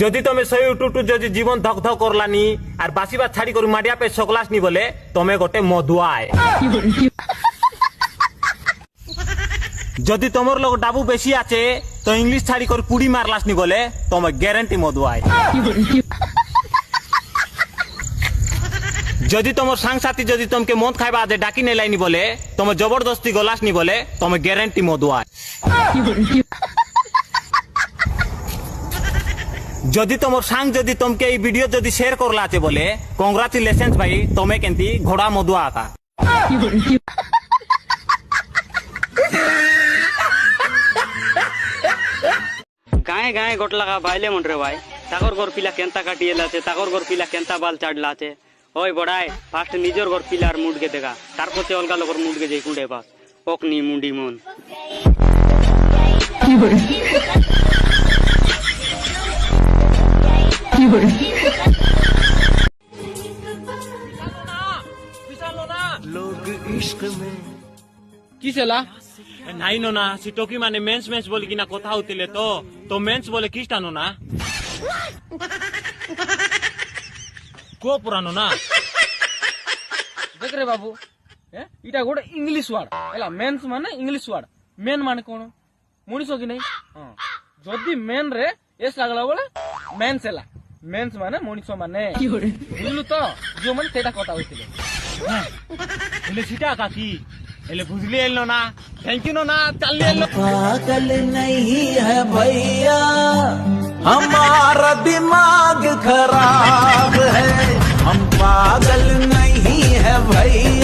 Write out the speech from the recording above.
যদি তুমি সেই উঠুটু যদি জীবন ধক ধক করলানি আর বাসিবা ছাড়ি করে মাডিয়া পে সকলাসনি বলে তুমি গোটে মধুয়ায়। যদি তোমার লোক ডাবু বেশি আছে তো ইংলিশ ছাড়ি করে পুড়ি মারলাসনি বলে তুমি গ্যারান্টি মধুয়ায়। যদি তোমার সাংসাথী যদি তোমাকে মদ খাইবা আজ ডাকি নেলাইনি বলে তুমি জবরদস্তি গলাসনি বলে তুমি গ্যারান্টি মধুয়ায়। যদি তোমার সাং যদি তোমাকে এই ভিডিও যদি শেয়ার করলা আছে বলে কংগ্রাচুলেশন ভাই তুমি কেন্তি ঘোড়া মধুয়া আকা। গায়ে গায়ে গোট লাগা ভাইলে মন রে ভাই তাকর ঘর পিলা কেনতা কাটিয়ে লাছে তাকর ঘর পিলা কেনতা বাল চাড়লা আছে। ওই বড়াই ফার্স্ট নিজের ঘর পিলার মুডকে দেখা তারপর অলগা লোকের মুডকে যাই কুঁড়ে পাস অকনি মুন্ডি মন। কি সেলা নাই না সিটকি মানে মেন্স মেন্স বলি কিনা কথা হইতিলে তো মেন্স বলে খ্রিস্টানো না কো পুরানো না দেখ রে বাবু এটা গোটে ইংলিশ ওয়ার্ড ହେଲା মেন্স মানে ইংলিশ ওয়ার্ড মেন মানে কোন মଣିଷ কি নাই যদি মেন রে এস লাগলা বলে মেন্স ହେଲା মেন্স মানে মଣିଷ মানে বুঝলু তো যে মানে সেটা কথা হইতিলে এলে সিটা কাকি এলে বুঝলি এলো না থ্যাংক ইউ না চাললি এলো। पागल नहीं है भैया हमारा दिमाग खराब है हम पागल नहीं है भैया।